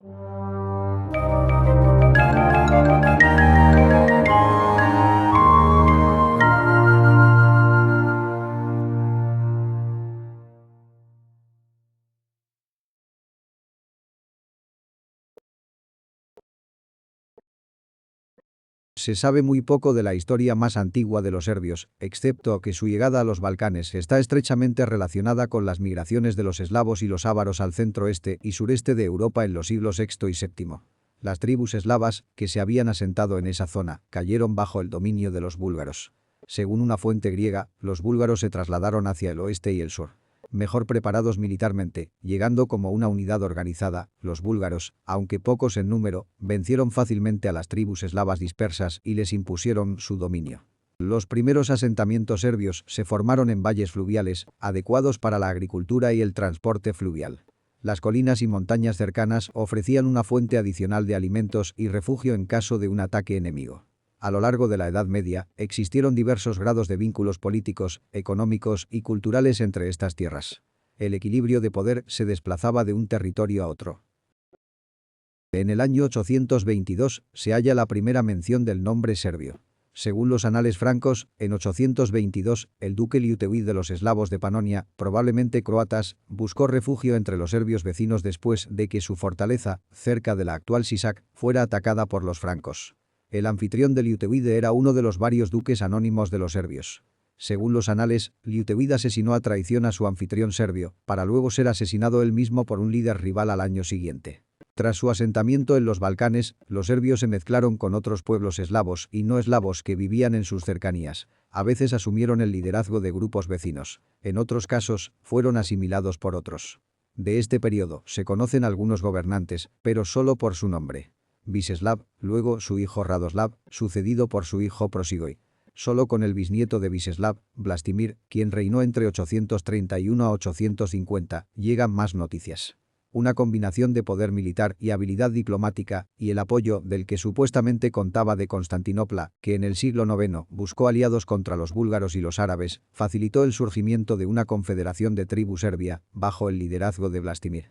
Se sabe muy poco de la historia más antigua de los serbios, excepto que su llegada a los Balcanes está estrechamente relacionada con las migraciones de los eslavos y los ávaros al centro-este y sureste de Europa en los siglos VI y VII. Las tribus eslavas, que se habían asentado en esa zona, cayeron bajo el dominio de los búlgaros. Según una fuente griega, los búlgaros se trasladaron hacia el oeste y el sur. Mejor preparados militarmente, llegando como una unidad organizada, los búlgaros, aunque pocos en número, vencieron fácilmente a las tribus eslavas dispersas y les impusieron su dominio. Los primeros asentamientos serbios se formaron en valles fluviales, adecuados para la agricultura y el transporte fluvial. Las colinas y montañas cercanas ofrecían una fuente adicional de alimentos y refugio en caso de un ataque enemigo. A lo largo de la Edad Media, existieron diversos grados de vínculos políticos, económicos y culturales entre estas tierras. El equilibrio de poder se desplazaba de un territorio a otro. En el año 822 se halla la primera mención del nombre serbio. Según los anales francos, en 822, el duque Liutewid de los eslavos de Panonia, probablemente croatas, buscó refugio entre los serbios vecinos después de que su fortaleza, cerca de la actual Sisak, fuera atacada por los francos. El anfitrión de Liutewid era uno de los varios duques anónimos de los serbios. Según los anales, Liutewid asesinó a traición a su anfitrión serbio, para luego ser asesinado él mismo por un líder rival al año siguiente. Tras su asentamiento en los Balcanes, los serbios se mezclaron con otros pueblos eslavos y no eslavos que vivían en sus cercanías. A veces asumieron el liderazgo de grupos vecinos. En otros casos, fueron asimilados por otros. De este periodo se conocen algunos gobernantes, pero solo por su nombre. Viseslav, luego su hijo Radoslav, sucedido por su hijo Prosigoi. Solo con el bisnieto de Viseslav, Vlastimir, quien reinó entre 831 a 850, llegan más noticias. Una combinación de poder militar y habilidad diplomática, y el apoyo del que supuestamente contaba de Constantinopla, que en el siglo IX buscó aliados contra los búlgaros y los árabes, facilitó el surgimiento de una confederación de tribu serbia, bajo el liderazgo de Vlastimir.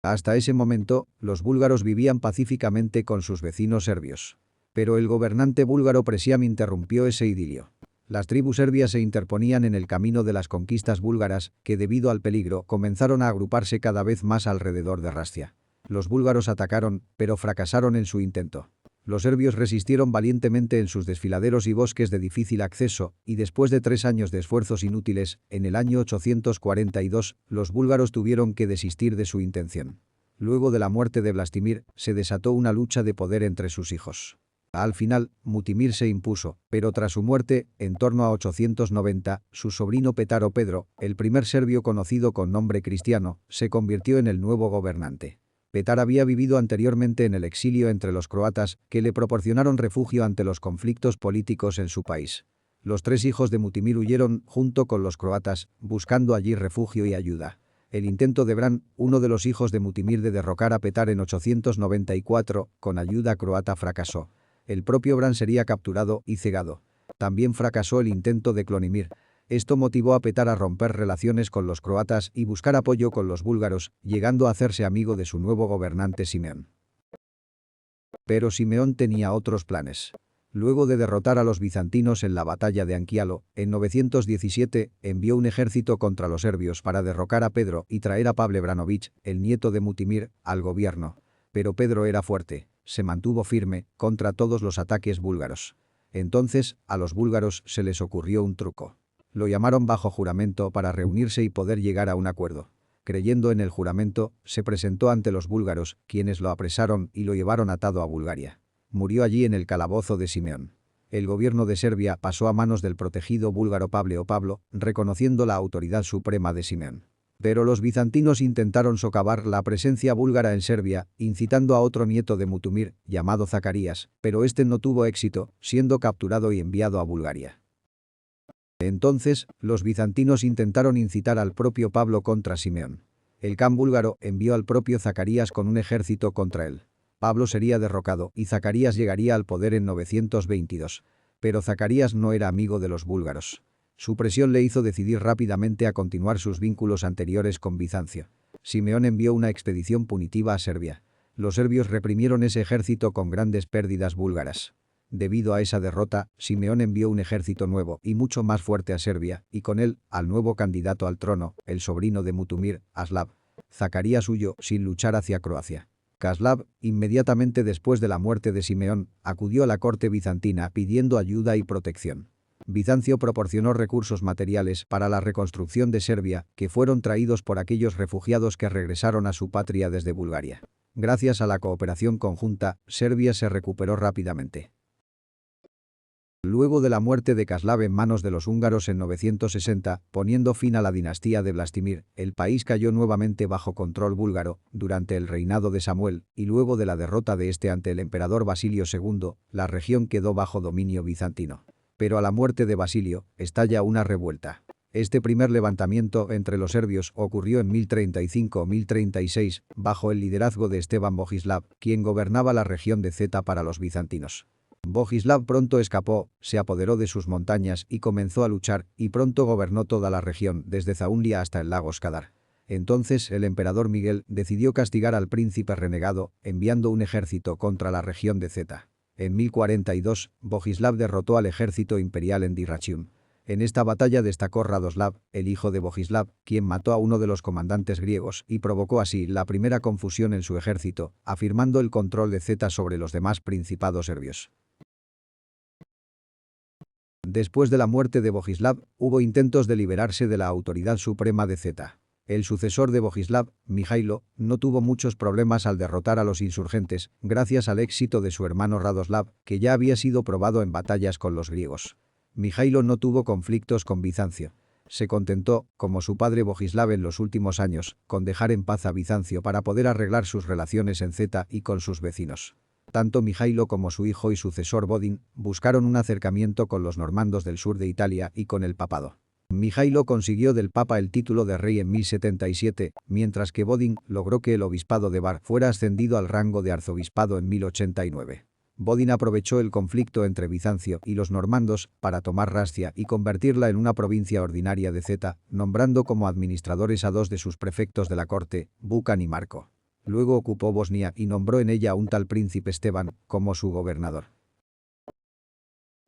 Hasta ese momento, los búlgaros vivían pacíficamente con sus vecinos serbios. Pero el gobernante búlgaro Presiam interrumpió ese idilio. Las tribus serbias se interponían en el camino de las conquistas búlgaras, que debido al peligro comenzaron a agruparse cada vez más alrededor de Rastia. Los búlgaros atacaron, pero fracasaron en su intento. Los serbios resistieron valientemente en sus desfiladeros y bosques de difícil acceso, y después de 3 años de esfuerzos inútiles, en el año 842, los búlgaros tuvieron que desistir de su intención. Luego de la muerte de Vlastimir, se desató una lucha de poder entre sus hijos. Al final, Mutimir se impuso, pero tras su muerte, en torno a 890, su sobrino Petaro Pedro, el primer serbio conocido con nombre cristiano, se convirtió en el nuevo gobernante. Petar había vivido anteriormente en el exilio entre los croatas, que le proporcionaron refugio ante los conflictos políticos en su país. Los 3 hijos de Mutimir huyeron, junto con los croatas, buscando allí refugio y ayuda. El intento de Bran, uno de los hijos de Mutimir de derrocar a Petar en 894, con ayuda croata fracasó. El propio Bran sería capturado y cegado. También fracasó el intento de Clonimir. Esto motivó a Petar a romper relaciones con los croatas y buscar apoyo con los búlgaros, llegando a hacerse amigo de su nuevo gobernante Simeón. Pero Simeón tenía otros planes. Luego de derrotar a los bizantinos en la batalla de Anchialo, en 917, envió un ejército contra los serbios para derrocar a Pedro y traer a Pavle Branovich, el nieto de Mutimir, al gobierno. Pero Pedro era fuerte. Se mantuvo firme contra todos los ataques búlgaros. Entonces, a los búlgaros se les ocurrió un truco. Lo llamaron bajo juramento para reunirse y poder llegar a un acuerdo. Creyendo en el juramento, se presentó ante los búlgaros, quienes lo apresaron y lo llevaron atado a Bulgaria. Murió allí en el calabozo de Simeón. El gobierno de Serbia pasó a manos del protegido búlgaro Pavle o Pablo, reconociendo la autoridad suprema de Simeón. Pero los bizantinos intentaron socavar la presencia búlgara en Serbia, incitando a otro nieto de Mutimir, llamado Zacarías, pero este no tuvo éxito, siendo capturado y enviado a Bulgaria. Entonces, los bizantinos intentaron incitar al propio Pablo contra Simeón. El Khan búlgaro envió al propio Zacarías con un ejército contra él. Pablo sería derrocado y Zacarías llegaría al poder en 922. Pero Zacarías no era amigo de los búlgaros. Su presión le hizo decidir rápidamente a continuar sus vínculos anteriores con Bizancio. Simeón envió una expedición punitiva a Serbia. Los serbios reprimieron ese ejército con grandes pérdidas búlgaras. Debido a esa derrota, Simeón envió un ejército nuevo y mucho más fuerte a Serbia, y con él, al nuevo candidato al trono, el sobrino de Mutumir, Aslav. Zacarías huyó sin luchar hacia Croacia. Kaslav, inmediatamente después de la muerte de Simeón, acudió a la corte bizantina pidiendo ayuda y protección. Bizancio proporcionó recursos materiales para la reconstrucción de Serbia, que fueron traídos por aquellos refugiados que regresaron a su patria desde Bulgaria. Gracias a la cooperación conjunta, Serbia se recuperó rápidamente. Luego de la muerte de Kaslav en manos de los húngaros en 960, poniendo fin a la dinastía de Vlastimir, el país cayó nuevamente bajo control búlgaro durante el reinado de Samuel, y luego de la derrota de este ante el emperador Basilio II, la región quedó bajo dominio bizantino. Pero a la muerte de Basilio, estalla una revuelta. Este primer levantamiento entre los serbios ocurrió en 1035-1036, bajo el liderazgo de Esteban Bogislav, quien gobernaba la región de Zeta para los bizantinos. Bogislav pronto escapó, se apoderó de sus montañas y comenzó a luchar, y pronto gobernó toda la región, desde Zaunlia hasta el lago Skadar. Entonces el emperador Miguel decidió castigar al príncipe renegado, enviando un ejército contra la región de Zeta. En 1042, Bogislav derrotó al ejército imperial en Dyrrhachium. En esta batalla destacó Radoslav, el hijo de Bogislav, quien mató a uno de los comandantes griegos y provocó así la primera confusión en su ejército, afirmando el control de Zeta sobre los demás principados serbios. Después de la muerte de Bogislav, hubo intentos de liberarse de la autoridad suprema de Zeta. El sucesor de Bogislav, Mijailo, no tuvo muchos problemas al derrotar a los insurgentes, gracias al éxito de su hermano Radoslav, que ya había sido probado en batallas con los griegos. Mijailo no tuvo conflictos con Bizancio. Se contentó, como su padre Bogislav en los últimos años, con dejar en paz a Bizancio para poder arreglar sus relaciones en Zeta y con sus vecinos. Tanto Mijailo como su hijo y sucesor Bodin buscaron un acercamiento con los normandos del sur de Italia y con el papado. Mijailo consiguió del papa el título de rey en 1077, mientras que Bodin logró que el obispado de Bar fuera ascendido al rango de arzobispado en 1089. Bodin aprovechó el conflicto entre Bizancio y los normandos para tomar Rascia y convertirla en una provincia ordinaria de Zeta, nombrando como administradores a dos de sus prefectos de la corte, Bucan y Marco. Luego ocupó Bosnia y nombró en ella a un tal príncipe Esteban como su gobernador.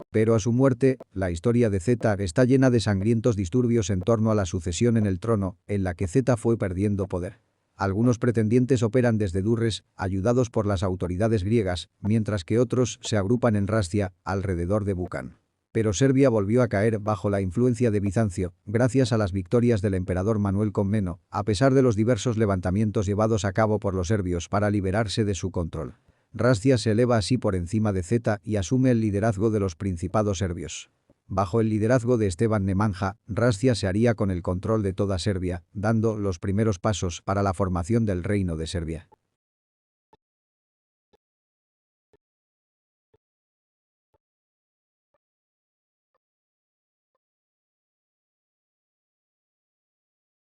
Pero a su muerte, la historia de Zeta está llena de sangrientos disturbios en torno a la sucesión en el trono, en la que Zeta fue perdiendo poder. Algunos pretendientes operan desde Durres, ayudados por las autoridades griegas, mientras que otros se agrupan en Rascia, alrededor de Bucan. Pero Serbia volvió a caer bajo la influencia de Bizancio, gracias a las victorias del emperador Manuel Comneno, a pesar de los diversos levantamientos llevados a cabo por los serbios para liberarse de su control. Rascia se eleva así por encima de Zeta y asume el liderazgo de los principados serbios. Bajo el liderazgo de Esteban Nemanja, Rascia se haría con el control de toda Serbia, dando los primeros pasos para la formación del Reino de Serbia.